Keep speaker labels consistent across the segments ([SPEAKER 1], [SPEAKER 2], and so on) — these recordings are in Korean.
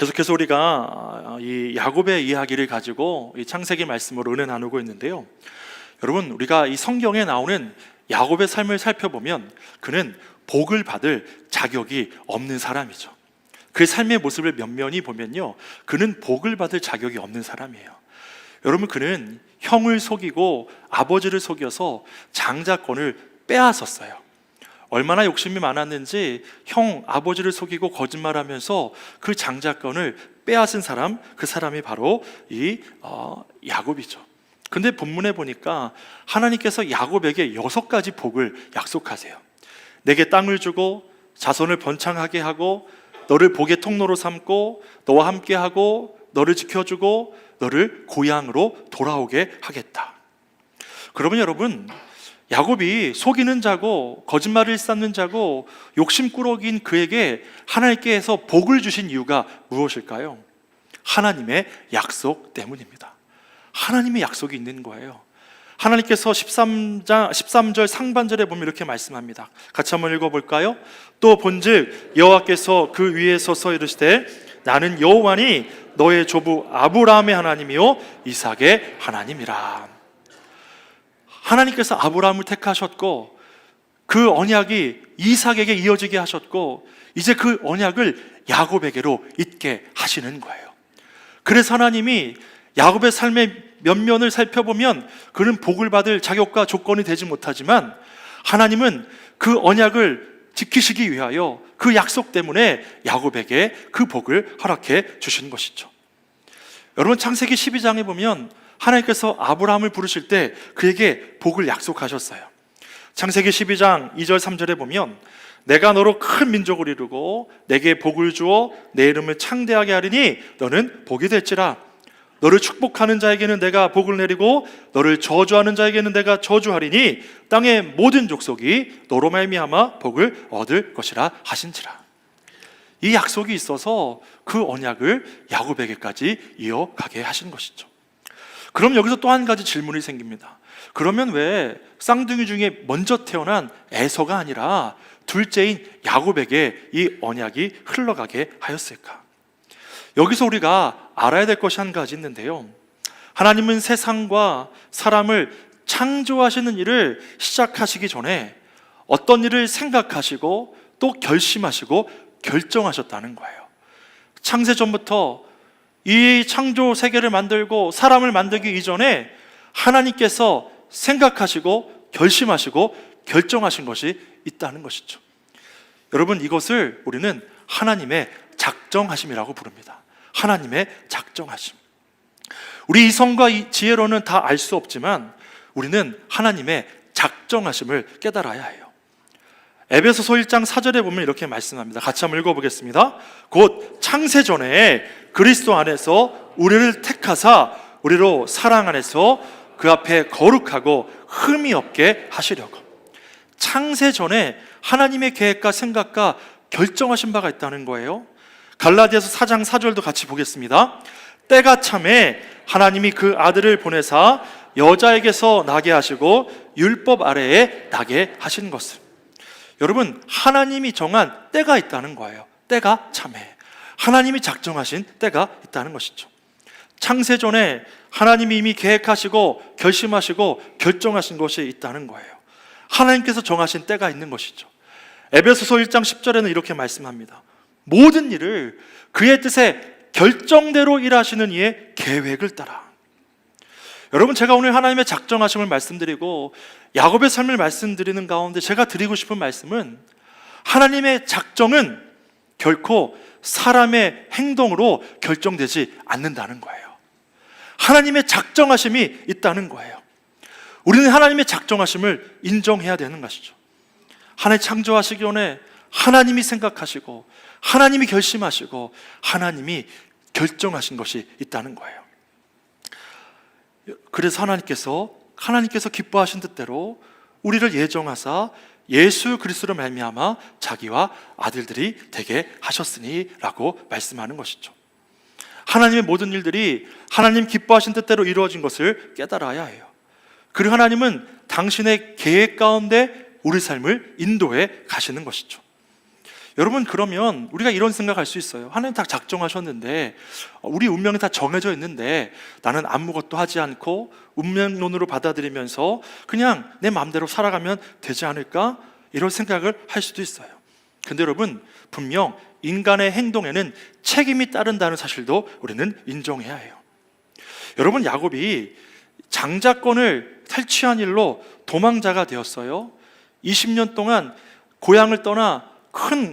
[SPEAKER 1] 계속해서 우리가 이 야곱의 이야기를 가지고 이 창세기 말씀으로 은혜 나누고 있는데요. 여러분, 우리가 이 성경에 나오는 야곱의 삶을 살펴보면 그는 복을 받을 자격이 없는 사람이죠. 그의 삶의 모습을 면면히 보면요, 그는 복을 받을 자격이 없는 사람이에요. 여러분, 그는 형을 속이고 아버지를 속여서 장자권을 빼앗았어요. 얼마나 욕심이 많았는지 형 아버지를 속이고 거짓말하면서 그 장자권을 빼앗은 사람, 그 사람이 바로 이 야곱이죠. 근데 본문에 보니까 하나님께서 야곱에게 6가지 복을 약속하세요. 내게 땅을 주고 자손을 번창하게 하고 너를 복의 통로로 삼고 너와 함께하고 너를 지켜주고 너를 고향으로 돌아오게 하겠다. 그러면 여러분, 야곱이 속이는 자고 거짓말을 쌓는 자고 욕심꾸러기인 그에게 하나님께서 복을 주신 이유가 무엇일까요? 하나님의 약속 때문입니다. 하나님의 약속이 있는 거예요. 하나님께서 13절 상반절에 보면 이렇게 말씀합니다. 같이 한번 읽어볼까요? 또 본즉 여호와께서 그 위에 서서 이르시되 나는 여호와니 너의 조부 아브라함의 하나님이요 이삭의 하나님이라. 하나님께서 아브라함을 택하셨고 그 언약이 이삭에게 이어지게 하셨고 이제 그 언약을 야곱에게로 잇게 하시는 거예요. 그래서 하나님이 야곱의 삶의 면면을 살펴보면 그는 복을 받을 자격과 조건이 되지 못하지만 하나님은 그 언약을 지키시기 위하여 그 약속 때문에 야곱에게 그 복을 허락해 주신 것이죠. 여러분, 창세기 12장에 보면 하나님께서 아브라함을 부르실 때 그에게 복을 약속하셨어요. 창세기 12장 2절 3절에 보면 내가 너로 큰 민족을 이루고 내게 복을 주어 내 이름을 창대하게 하리니 너는 복이 될지라. 너를 축복하는 자에게는 내가 복을 내리고 너를 저주하는 자에게는 내가 저주하리니 땅의 모든 족속이 너로 말미암아 복을 얻을 것이라 하신지라. 이 약속이 있어서 그 언약을 야곱에게까지 이어가게 하신 것이죠. 그럼 여기서 또 한 가지 질문이 생깁니다. 그러면 왜 쌍둥이 중에 먼저 태어난 에서가 아니라 둘째인 야곱에게 이 언약이 흘러가게 하였을까? 여기서 우리가 알아야 될 것이 한 가지 있는데요. 하나님은 세상과 사람을 창조하시는 일을 시작하시기 전에 어떤 일을 생각하시고 또 결심하시고 결정하셨다는 거예요. 창세 전부터 이 창조 세계를 만들고 사람을 만들기 이전에 하나님께서 생각하시고 결심하시고 결정하신 것이 있다는 것이죠. 여러분, 이것을 우리는 하나님의 작정하심이라고 부릅니다. 하나님의 작정하심. 우리 이성과 지혜로는 다 알 수 없지만 우리는 하나님의 작정하심을 깨달아야 해요. 에베소서 1장 4절에 보면 이렇게 말씀합니다. 같이 한번 읽어보겠습니다. 곧 창세전에 그리스도 안에서 우리를 택하사 우리로 사랑 안에서 그 앞에 거룩하고 흠이 없게 하시려고. 창세전에 하나님의 계획과 생각과 결정하신 바가 있다는 거예요. 갈라디아서 4장 4절도 같이 보겠습니다. 때가 참에 하나님이 그 아들을 보내사 여자에게서 나게 하시고 율법 아래에 나게 하신 것을. 여러분, 하나님이 정한 때가 있다는 거예요. 때가 참에 하나님이 작정하신 때가 있다는 것이죠. 창세전에 하나님이 이미 계획하시고 결심하시고 결정하신 것이 있다는 거예요. 하나님께서 정하신 때가 있는 것이죠. 에베소서 1장 10절에는 이렇게 말씀합니다. 모든 일을 그의 뜻에 결정대로 일하시는 이의 계획을 따라. 여러분, 제가 오늘 하나님의 작정하심을 말씀드리고 야곱의 삶을 말씀드리는 가운데 제가 드리고 싶은 말씀은 하나님의 작정은 결코 사람의 행동으로 결정되지 않는다는 거예요. 하나님의 작정하심이 있다는 거예요. 우리는 하나님의 작정하심을 인정해야 되는 것이죠. 하나님 창조하시기 전에 하나님이 생각하시고 하나님이 결심하시고 하나님이 결정하신 것이 있다는 거예요. 그래서 하나님께서 기뻐하신 뜻대로 우리를 예정하사 예수 그리스도로 말미암아 자기와 아들들이 되게 하셨으니 라고 말씀하는 것이죠. 하나님의 모든 일들이 하나님 기뻐하신 뜻대로 이루어진 것을 깨달아야 해요. 그리고 하나님은 당신의 계획 가운데 우리 삶을 인도해 가시는 것이죠. 여러분, 그러면 우리가 이런 생각할 수 있어요. 하나님 다 작정하셨는데, 우리 운명이 다 정해져 있는데 나는 아무것도 하지 않고 운명론으로 받아들이면서 그냥 내 마음대로 살아가면 되지 않을까? 이런 생각을 할 수도 있어요. 근데 여러분, 분명 인간의 행동에는 책임이 따른다는 사실도 우리는 인정해야 해요. 여러분, 야곱이 장자권을 탈취한 일로 도망자가 되었어요. 20년 동안 고향을 떠나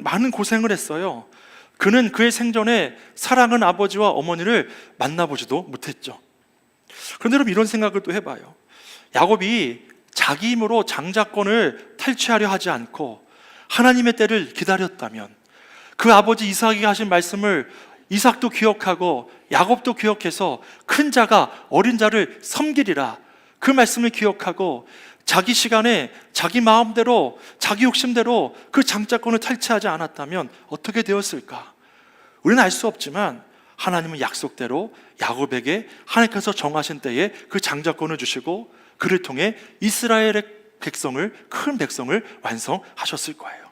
[SPEAKER 1] 많은 고생을 했어요. 그는 그의 생전에 사랑하는 아버지와 어머니를 만나보지도 못했죠. 그런데 여러분, 이런 생각을 또 해봐요. 야곱이 자기 힘으로 장자권을 탈취하려 하지 않고 하나님의 때를 기다렸다면, 그 아버지 이삭에게 하신 말씀을 이삭도 기억하고 야곱도 기억해서 큰 자가 어린 자를 섬기리라, 그 말씀을 기억하고 자기 시간에 자기 마음대로 자기 욕심대로 그 장자권을 탈취하지 않았다면 어떻게 되었을까? 우리는 알 수 없지만 하나님은 약속대로 야곱에게 하나님께서 정하신 때에 그 장자권을 주시고 그를 통해 이스라엘의 백성을, 큰 백성을 완성하셨을 거예요.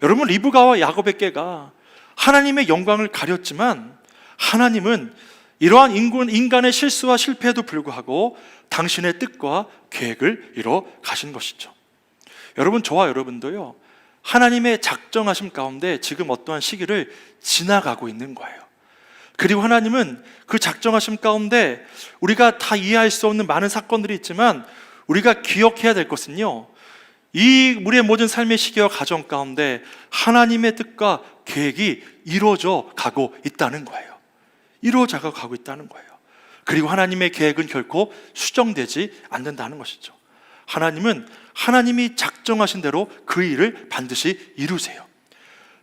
[SPEAKER 1] 여러분, 리브가와 야곱의 깨가 하나님의 영광을 가렸지만 하나님은 이러한 인간의 실수와 실패에도 불구하고 당신의 뜻과 계획을 이뤄 가신 것이죠. 여러분, 저와 여러분도요, 하나님의 작정하심 가운데 지금 어떠한 시기를 지나가고 있는 거예요. 그리고 하나님은 그 작정하심 가운데 우리가 다 이해할 수 없는 많은 사건들이 있지만 우리가 기억해야 될 것은요, 이 우리의 모든 삶의 시기와 가정 가운데 하나님의 뜻과 계획이 이루어져 가고 있다는 거예요. 이루어져 가고 있다는 거예요. 그리고 하나님의 계획은 결코 수정되지 않는다는 것이죠. 하나님은 하나님이 작정하신 대로 그 일을 반드시 이루세요.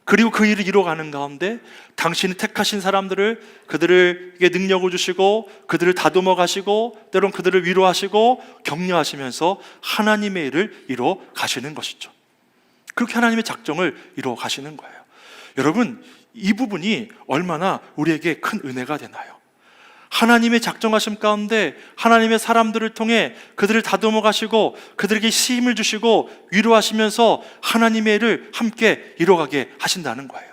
[SPEAKER 1] 그리고 그 일을 이루어가는 가운데 당신이 택하신 사람들을, 그들에게 능력을 주시고 그들을 다듬어 가시고 때론 그들을 위로하시고 격려하시면서 하나님의 일을 이루어 가시는 것이죠. 그렇게 하나님의 작정을 이루어 가시는 거예요. 여러분, 이 부분이 얼마나 우리에게 큰 은혜가 되나요? 하나님의 작정하심 가운데 하나님의 사람들을 통해 그들을 다듬어 가시고 그들에게 힘을 주시고 위로하시면서 하나님의 일을 함께 이뤄가게 하신다는 거예요.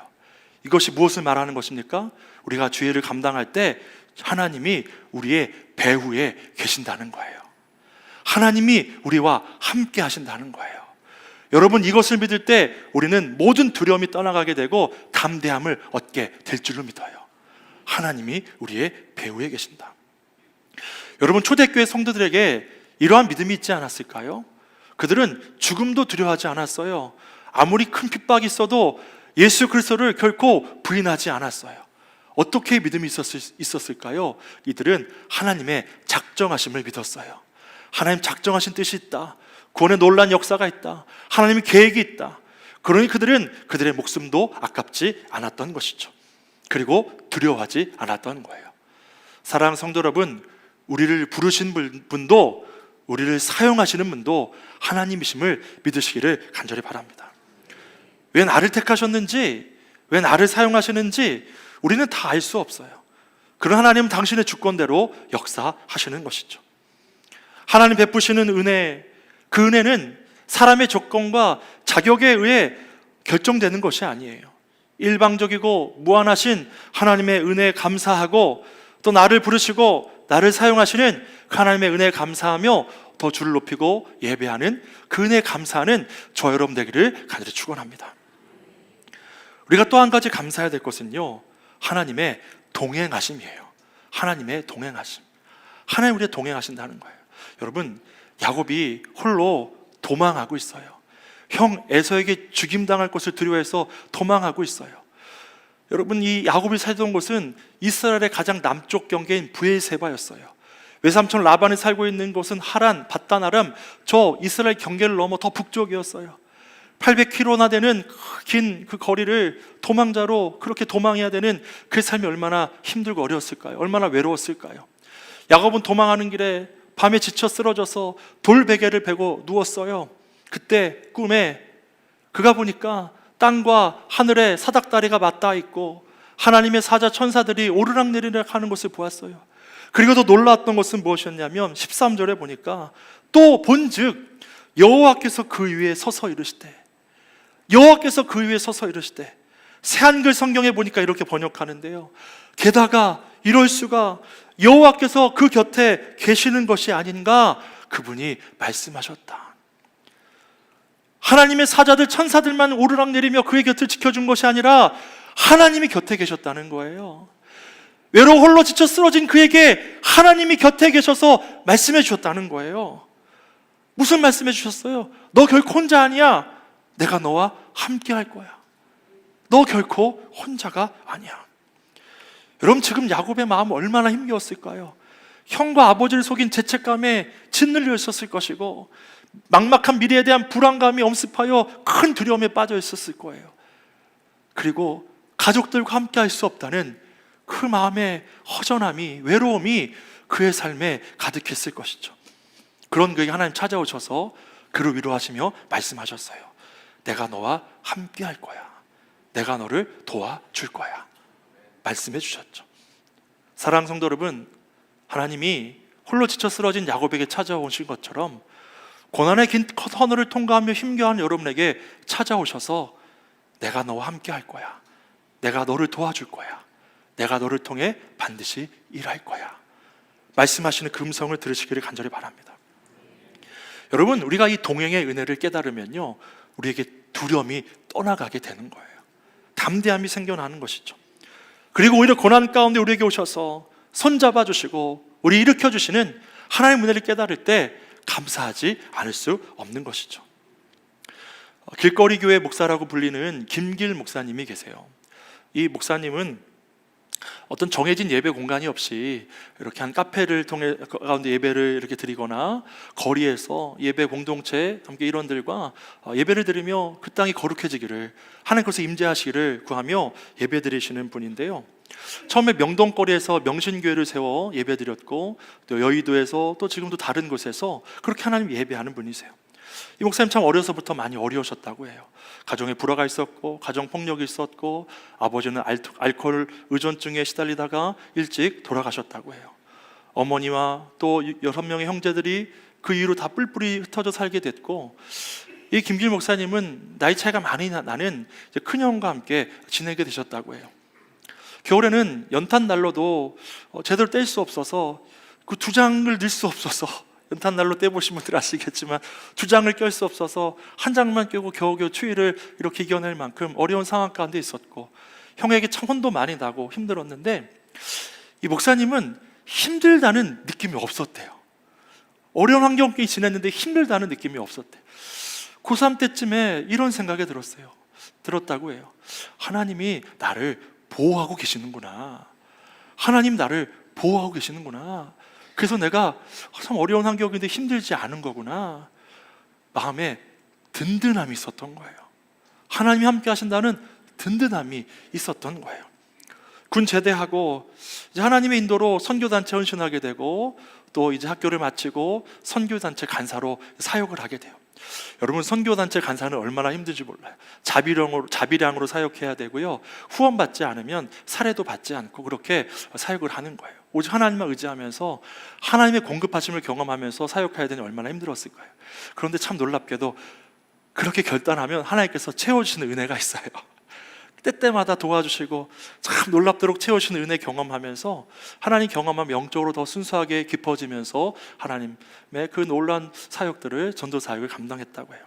[SPEAKER 1] 이것이 무엇을 말하는 것입니까? 우리가 주의 일을 감당할 때 하나님이 우리의 배후에 계신다는 거예요. 하나님이 우리와 함께 하신다는 거예요. 여러분, 이것을 믿을 때 우리는 모든 두려움이 떠나가게 되고 담대함을 얻게 될 줄로 믿어요. 하나님이 우리의 배후에 계신다. 여러분, 초대교회 성도들에게 이러한 믿음이 있지 않았을까요? 그들은 죽음도 두려워하지 않았어요. 아무리 큰 핍박이 있어도 예수 그리스도를 결코 부인하지 않았어요. 어떻게 믿음이 있었을까요? 이들은 하나님의 작정하심을 믿었어요. 하나님 작정하신 뜻이 있다. 구원의 놀라운 역사가 있다. 하나님의 계획이 있다. 그러니 그들은 그들의 목숨도 아깝지 않았던 것이죠. 그리고 두려워하지 않았던 거예요. 사랑하는 성도 여러분, 우리를 부르신 분도 우리를 사용하시는 분도 하나님이심을 믿으시기를 간절히 바랍니다. 왜 나를 택하셨는지, 왜 나를 사용하시는지 우리는 다 알 수 없어요. 그런 하나님은 당신의 주권대로 역사하시는 것이죠. 하나님 베푸시는 은혜, 그 은혜는 사람의 조건과 자격에 의해 결정되는 것이 아니에요. 일방적이고 무한하신 하나님의 은혜에 감사하고 또 나를 부르시고 나를 사용하시는 그 하나님의 은혜에 감사하며 더 주를 높이고 예배하는 그 은혜에 감사하는 저 여러분 되기를 간절히 축원합니다. 우리가 또 한 가지 감사해야 될 것은요, 하나님의 동행하심이에요. 하나님의 동행하심. 하나님 우리의 동행하신다는 거예요. 여러분, 야곱이 홀로 도망하고 있어요. 형 에서에게 죽임당할 것을 두려워해서 도망하고 있어요. 여러분, 이 야곱이 살던 곳은 이스라엘의 가장 남쪽 경계인 부엘세바였어요. 외삼촌 라반이 살고 있는 곳은 하란, 밧단 아람, 저 이스라엘 경계를 넘어 더 북쪽이었어요. 800km나 되는 긴 그 거리를 도망자로 그렇게 도망해야 되는 그 삶이 얼마나 힘들고 어려웠을까요? 얼마나 외로웠을까요? 야곱은 도망하는 길에 밤에 지쳐 쓰러져서 돌베개를 베고 누웠어요. 그때 꿈에 그가 보니까 땅과 하늘에 사닥다리가 맞닿아 있고 하나님의 사자 천사들이 오르락내리락 하는 것을 보았어요. 그리고 더 놀라웠던 것은 무엇이었냐면 13절에 보니까 또 본즉 여호와께서 그 위에 서서 이르시되, 여호와께서 그 위에 서서 이르시되, 새한글 성경에 보니까 이렇게 번역하는데요, 게다가 이럴 수가, 여호와께서 그 곁에 계시는 것이 아닌가, 그분이 말씀하셨다. 하나님의 사자들, 천사들만 오르락내리며 그의 곁을 지켜준 것이 아니라 하나님이 곁에 계셨다는 거예요. 외로 홀로 지쳐 쓰러진 그에게 하나님이 곁에 계셔서 말씀해 주셨다는 거예요. 무슨 말씀해 주셨어요? 너 결코 혼자 아니야. 내가 너와 함께 할 거야. 너 결코 혼자가 아니야. 여러분, 지금 야곱의 마음 얼마나 힘겨웠을까요? 형과 아버지를 속인 죄책감에 짓눌려 있었을 것이고, 막막한 미래에 대한 불안감이 엄습하여 큰 두려움에 빠져 있었을 거예요. 그리고 가족들과 함께 할 수 없다는 그 마음의 허전함이, 외로움이 그의 삶에 가득했을 것이죠. 그런 그에게 하나님 찾아오셔서 그를 위로하시며 말씀하셨어요. 내가 너와 함께 할 거야. 내가 너를 도와줄 거야. 말씀해 주셨죠. 사랑하는 성도 여러분, 하나님이 홀로 지쳐 쓰러진 야곱에게 찾아오신 것처럼 고난의 긴 터널을 통과하며 힘겨워하는 여러분에게 찾아오셔서 내가 너와 함께 할 거야. 내가 너를 도와줄 거야. 내가 너를 통해 반드시 일할 거야. 말씀하시는 그 음성을 들으시기를 간절히 바랍니다. 여러분, 우리가 이 동행의 은혜를 깨달으면요, 우리에게 두려움이 떠나가게 되는 거예요. 담대함이 생겨나는 것이죠. 그리고 오히려 고난 가운데 우리에게 오셔서 손잡아 주시고 우리 일으켜 주시는 하나님의 은혜를 깨달을 때 감사하지 않을 수 없는 것이죠. 길거리 교회 목사라고 불리는 김길 목사님이 계세요. 이 목사님은 어떤 정해진 예배 공간이 없이 이렇게 한 카페를 통해 가운데 예배를 이렇게 드리거나 거리에서 예배 공동체 함께 일원들과 예배를 드리며 그 땅이 거룩해지기를, 하나님께서 임재하시기를 구하며 예배 드리시는 분인데요, 처음에 명동거리에서 명신교회를 세워 예배 드렸고, 또 여의도에서 또 지금도 다른 곳에서 그렇게 하나님 예배하는 분이세요. 이 목사님 참 어려서부터 많이 어려우셨다고 해요. 가정에 불화가 있었고, 가정폭력이 있었고, 아버지는 알코올 의존증에 시달리다가 일찍 돌아가셨다고 해요. 어머니와 또 6명의 형제들이 그 이후로 다 뿔뿔이 흩어져 살게 됐고, 이 김길 목사님은 나이 차이가 많이 나는 큰형과 함께 지내게 되셨다고 해요. 겨울에는 연탄 난로도 제대로 뗄 수 없어서 그 두 장을 넣을 수 없어서, 연탄 난로 떼보신 분들 아시겠지만 두 장을 낄 수 없어서 한 장만 끼고 겨우겨우 추위를 이렇게 이겨낼 만큼 어려운 상황 가운데 있었고, 형에게 참 혼도 많이 나고 힘들었는데, 이 목사님은 힘들다는 느낌이 없었대요. 어려운 환경 속에 지냈는데 힘들다는 느낌이 없었대요. 고3 때쯤에 이런 생각이 들었다고 해요. 하나님이 나를 보호하고 계시는구나. 하나님 나를 보호하고 계시는구나. 그래서 내가 참 어려운 환경인데 힘들지 않은 거구나. 마음에 든든함이 있었던 거예요. 하나님이 함께 하신다는 든든함이 있었던 거예요. 군 제대하고 이제 하나님의 인도로 선교단체 헌신하게 되고, 또 이제 학교를 마치고 선교단체 간사로 사역을 하게 돼요. 여러분, 선교단체 간사는 얼마나 힘든지 몰라요. 자비량으로 사역해야 되고요, 후원받지 않으면 사례도 받지 않고 그렇게 사역을 하는 거예요. 오직 하나님만 의지하면서 하나님의 공급하심을 경험하면서 사역해야 되니 얼마나 힘들었을 거예요. 그런데 참 놀랍게도 그렇게 결단하면 하나님께서 채워주시는 은혜가 있어요. 때때마다 도와주시고 참 놀랍도록 채우시는 은혜 경험하면서 하나님 경험하면 영적으로 더 순수하게 깊어지면서 하나님의 그 놀라운 사역들을, 전도 사역을 감당했다고 해요.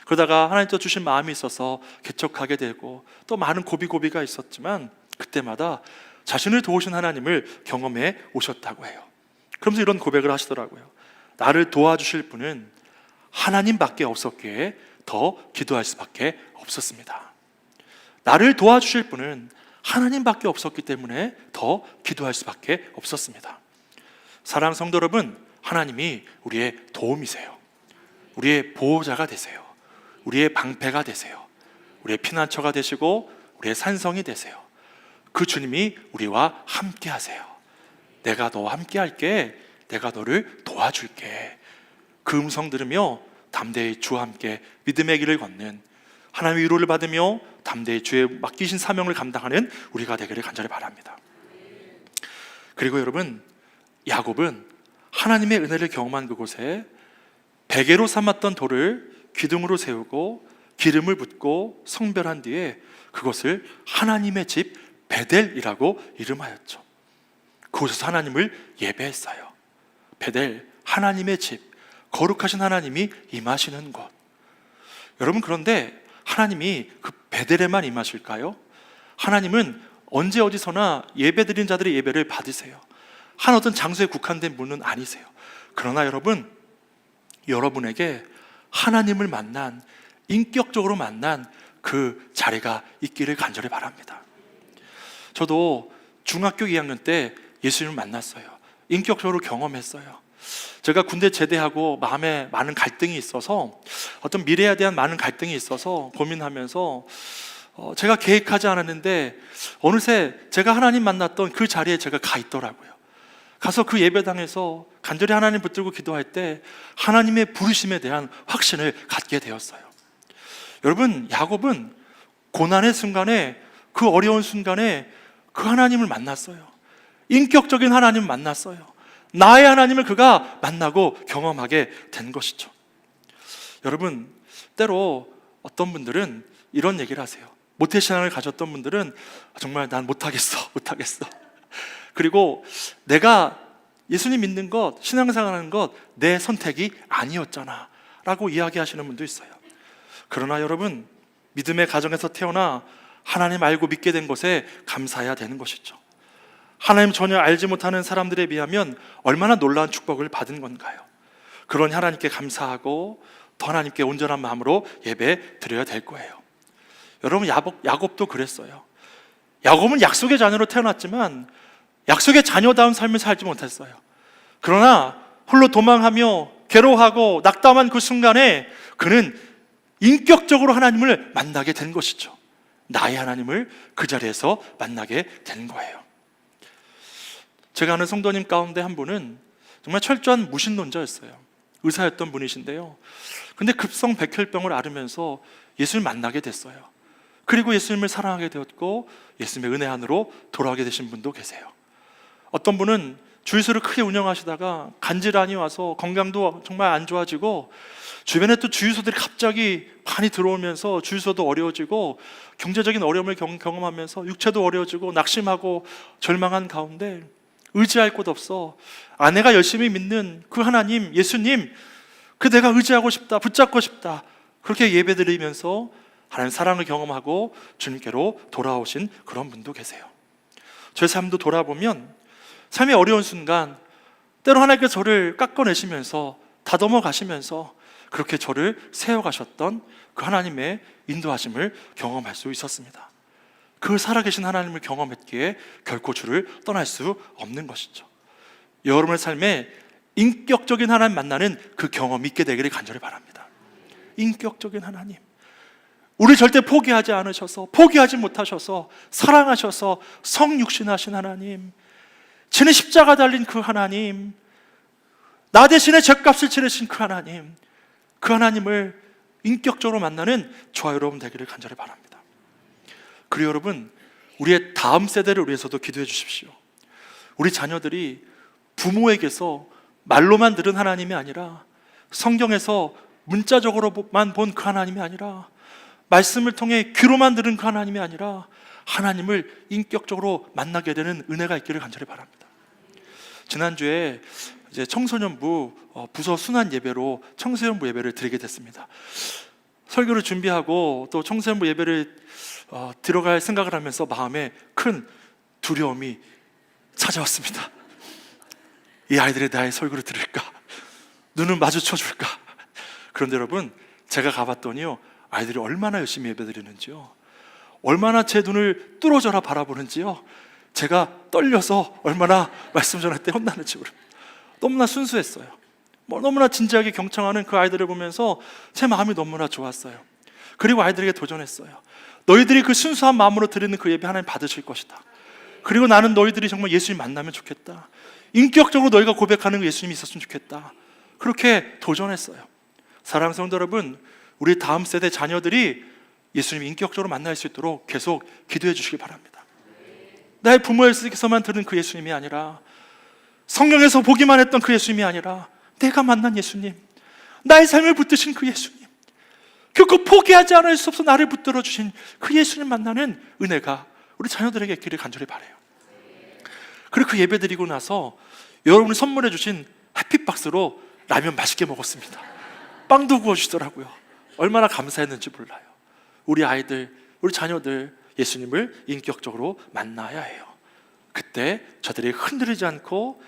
[SPEAKER 1] 그러다가 하나님께서 주신 마음이 있어서 개척하게 되고, 또 많은 고비가 있었지만 그때마다 자신을 도우신 하나님을 경험해 오셨다고 해요. 그러면서 이런 고백을 하시더라고요. 나를 도와주실 분은 하나님밖에 없었기에 더 기도할 수밖에 없었습니다. 나를 도와주실 분은 하나님밖에 없었기 때문에 더 기도할 수밖에 없었습니다. 사랑하는 성도 여러분, 하나님이 우리의 도움이세요. 우리의 보호자가 되세요. 우리의 방패가 되세요. 우리의 피난처가 되시고 우리의 산성이 되세요. 그 주님이 우리와 함께 하세요. 내가 너와 함께 할게. 내가 너를 도와줄게. 그 음성 들으며 담대히 주와 함께 믿음의 길을 걷는, 하나님의 위로를 받으며 담대히 주의 맡기신 사명을 감당하는 우리가 되기를 간절히 바랍니다. 그리고 여러분, 야곱은 하나님의 은혜를 경험한 그곳에 베개로 삼았던 돌을 기둥으로 세우고 기름을 붓고 성별한 뒤에 그것을 하나님의 집 베델이라고 이름하였죠. 그곳에서 하나님을 예배했어요. 베델, 하나님의 집, 거룩하신 하나님이 임하시는 곳. 여러분, 그런데 하나님이 그 베델에만 임하실까요? 하나님은 언제 어디서나 예배드린 자들의 예배를 받으세요. 한 어떤 장소에 국한된 분은 아니세요. 그러나 여러분, 여러분에게 하나님을 만난, 인격적으로 만난 그 자리가 있기를 간절히 바랍니다. 저도 중학교 2학년 때 예수님을 만났어요. 인격적으로 경험했어요. 제가 군대 제대하고 마음에 많은 갈등이 있어서, 어떤 미래에 대한 많은 갈등이 있어서 고민하면서 제가 계획하지 않았는데 어느새 제가 하나님 만났던 그 자리에 제가 가 있더라고요. 가서 그 예배당에서 간절히 하나님 붙들고 기도할 때 하나님의 부르심에 대한 확신을 갖게 되었어요. 여러분, 야곱은 고난의 순간에, 그 어려운 순간에 그 하나님을 만났어요. 인격적인 하나님을 만났어요. 나의 하나님을 그가 만나고 경험하게 된 것이죠. 여러분, 때로 어떤 분들은 이런 얘기를 하세요. 모태신앙을 가졌던 분들은 정말 난 못하겠어. 그리고 내가 예수님 믿는 것, 신앙생활하는 것 내 선택이 아니었잖아 라고 이야기하시는 분도 있어요. 그러나 여러분, 믿음의 가정에서 태어나 하나님 알고 믿게 된 것에 감사해야 되는 것이죠. 하나님 전혀 알지 못하는 사람들에 비하면 얼마나 놀라운 축복을 받은 건가요? 그런 하나님께 감사하고 더 하나님께 온전한 마음으로 예배 드려야 될 거예요. 여러분, 야곱도 그랬어요. 야곱은 약속의 자녀로 태어났지만 약속의 자녀다운 삶을 살지 못했어요. 그러나 홀로 도망하며 괴로워하고 낙담한 그 순간에 그는 인격적으로 하나님을 만나게 된 것이죠. 나의 하나님을 그 자리에서 만나게 된 거예요. 제가 아는 성도님 가운데 한 분은 정말 철저한 무신론자였어요. 의사였던 분이신데요. 근데 급성 백혈병을 앓으면서 예수님을 만나게 됐어요. 그리고 예수님을 사랑하게 되었고 예수님의 은혜 안으로 돌아오게 되신 분도 계세요. 어떤 분은 주유소를 크게 운영하시다가 간질환이 와서 건강도 정말 안 좋아지고 주변에 또 주유소들이 갑자기 많이 들어오면서 주유소도 어려워지고 경제적인 어려움을 경험하면서 육체도 어려워지고 낙심하고 절망한 가운데 의지할 곳 없어 아내가 열심히 믿는 그 하나님, 예수님, 그 내가 의지하고 싶다, 붙잡고 싶다, 그렇게 예배드리면서 하나님 사랑을 경험하고 주님께로 돌아오신 그런 분도 계세요. 제 삶도 돌아보면 삶의 어려운 순간 때로 하나님께서 저를 깎아내시면서 다듬어 가시면서 그렇게 저를 세워가셨던 그 하나님의 인도하심을 경험할 수 있었습니다. 그 살아계신 하나님을 경험했기에 결코 주를 떠날 수 없는 것이죠. 여러분의 삶에 인격적인 하나님 만나는 그 경험이 있게 되기를 간절히 바랍니다. 인격적인 하나님, 우리 절대 포기하지 않으셔서, 포기하지 못하셔서 사랑하셔서 성육신하신 하나님, 친히 십자가 달린 그 하나님, 나 대신에 죗값을 치르신 그 하나님, 그 하나님을 인격적으로 만나는 저와 여러분 되기를 간절히 바랍니다. 그리고 여러분, 우리의 다음 세대를 위해서도 기도해 주십시오. 우리 자녀들이 부모에게서 말로만 들은 하나님이 아니라, 성경에서 문자적으로만 본 그 하나님이 아니라, 말씀을 통해 귀로만 들은 그 하나님이 아니라 하나님을 인격적으로 만나게 되는 은혜가 있기를 간절히 바랍니다. 지난주에 이제 청소년부 부서 순환 예배로 청소년부 예배를 드리게 됐습니다. 설교를 준비하고 또 청소년부 예배를 들어갈 생각을 하면서 마음에 큰 두려움이 찾아왔습니다. 이 아이들이 나의 설교를 들을까? 눈을 마주쳐 줄까? 그런데 여러분, 제가 가봤더니요, 아이들이 얼마나 열심히 예배드리는지요, 얼마나 제 눈을 뚫어져라 바라보는지요, 제가 떨려서 얼마나 말씀 전할 때 혼나는지 모릅니다. 너무나 순수했어요. 너무나 진지하게 경청하는 그 아이들을 보면서 제 마음이 너무나 좋았어요. 그리고 아이들에게 도전했어요. 너희들이 그 순수한 마음으로 드리는 그 예배 하나님 받으실 것이다. 그리고 나는 너희들이 정말 예수님 만나면 좋겠다. 인격적으로 너희가 고백하는 그 예수님이 있었으면 좋겠다. 그렇게 도전했어요. 사랑하는 성도 여러분, 우리 다음 세대 자녀들이 예수님 인격적으로 만날 수 있도록 계속 기도해 주시기 바랍니다. 나의 부모에게서만 들은 그 예수님이 아니라, 성경에서 보기만 했던 그 예수님이 아니라, 내가 만난 예수님, 나의 삶을 붙드신 그 예수님, 결코 포기하지 않을 수 없어 나를 붙들어 주신 그 예수님 만나는 은혜가 우리 자녀들에게 있기를 간절히 바라요. 그리고 그 예배 드리고 나서 여러분이 선물해 주신 해피박스로 라면 맛있게 먹었습니다. 빵도 구워주시더라고요. 얼마나 감사했는지 몰라요. 우리 아이들, 우리 자녀들 예수님을 인격적으로 만나야 해요. 그때 저들이 흔들리지 않고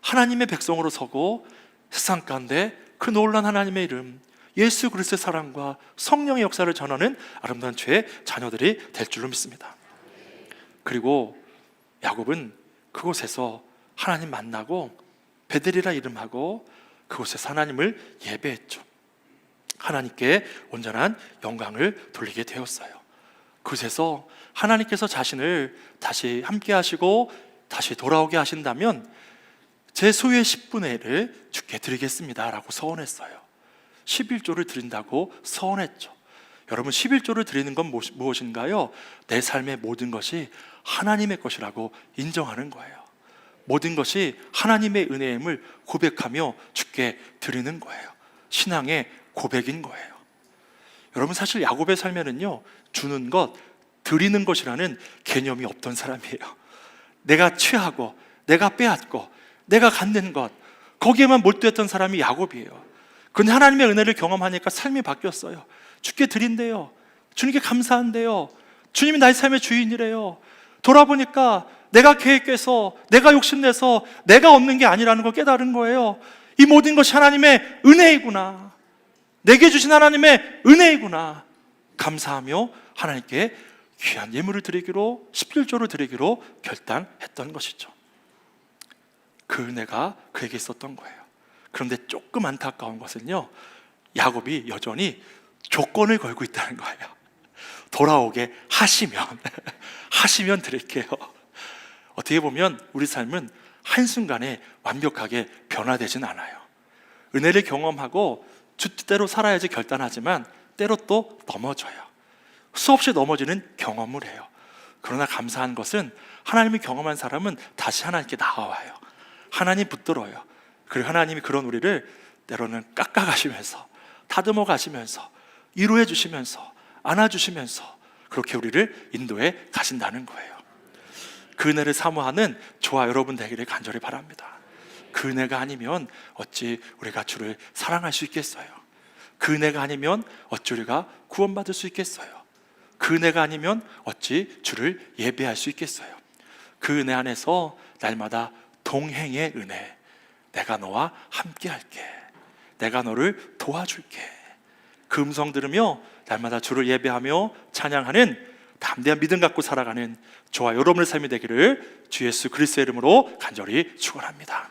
[SPEAKER 1] 하나님의 백성으로 서고 세상 가운데 그 놀라운 하나님의 이름, 예수 그리스도의 사랑과 성령의 역사를 전하는 아름다운 죄의 자녀들이 될 줄로 믿습니다. 그리고 야곱은 그곳에서 하나님 만나고 베델이라 이름하고 그곳에서 하나님을 예배했죠. 하나님께 온전한 영광을 돌리게 되었어요. 그곳에서 하나님께서 자신을 다시 함께 하시고 다시 돌아오게 하신다면 제 소유의 10분의 1을 주께 드리겠습니다 라고 서원했어요. 11조를 드린다고 서원했죠. 여러분, 11조를 드리는 건 무엇인가요? 내 삶의 모든 것이 하나님의 것이라고 인정하는 거예요. 모든 것이 하나님의 은혜임을 고백하며 주께 드리는 거예요. 신앙의 고백인 거예요. 여러분, 사실 야곱의 삶에는요, 주는 것, 드리는 것이라는 개념이 없던 사람이에요. 내가 취하고 내가 빼앗고 내가 갖는 것, 거기에만 몰두했던 사람이 야곱이에요. 근데 하나님의 은혜를 경험하니까 삶이 바뀌었어요. 주께 드린대요. 주님께 감사한대요. 주님이 나의 삶의 주인이래요. 돌아보니까 내가 계획해서 내가 욕심내서 내가 얻는 게 아니라는 걸 깨달은 거예요. 이 모든 것이 하나님의 은혜이구나, 내게 주신 하나님의 은혜이구나 감사하며 하나님께 귀한 예물을 드리기로, 11조를 드리기로 결단했던 것이죠. 그 은혜가 그에게 있었던 거예요. 그런데 조금 안타까운 것은요, 야곱이 여전히 조건을 걸고 있다는 거예요. 돌아오게 하시면 드릴게요. 어떻게 보면 우리 삶은 한순간에 완벽하게 변화되진 않아요. 은혜를 경험하고 주 뜻대로 살아야지 결단하지만 때로 또 넘어져요. 수없이 넘어지는 경험을 해요. 그러나 감사한 것은 하나님이 경험한 사람은 다시 하나님께 나와요. 하나님 붙들어요. 그리고 하나님이 그런 우리를 때로는 깎아가시면서, 다듬어 가시면서, 위로해 주시면서, 안아주시면서 그렇게 우리를 인도해 가신다는 거예요. 그 은혜를 사모하는 저와 여러분 되기를 간절히 바랍니다. 그 은혜가 아니면 어찌 우리가 주를 사랑할 수 있겠어요? 그 은혜가 아니면 어찌 우리가 구원받을 수 있겠어요? 그 은혜가 아니면 어찌 주를 예배할 수 있겠어요? 그 은혜 안에서 날마다 동행의 은혜, 내가 너와 함께 할게, 내가 너를 도와줄게, 그 음성 들으며 날마다 주를 예배하며 찬양하는 담대한 믿음 갖고 살아가는 저와 여러분의 삶이 되기를 주 예수 그리스도의 이름으로 간절히 축원합니다.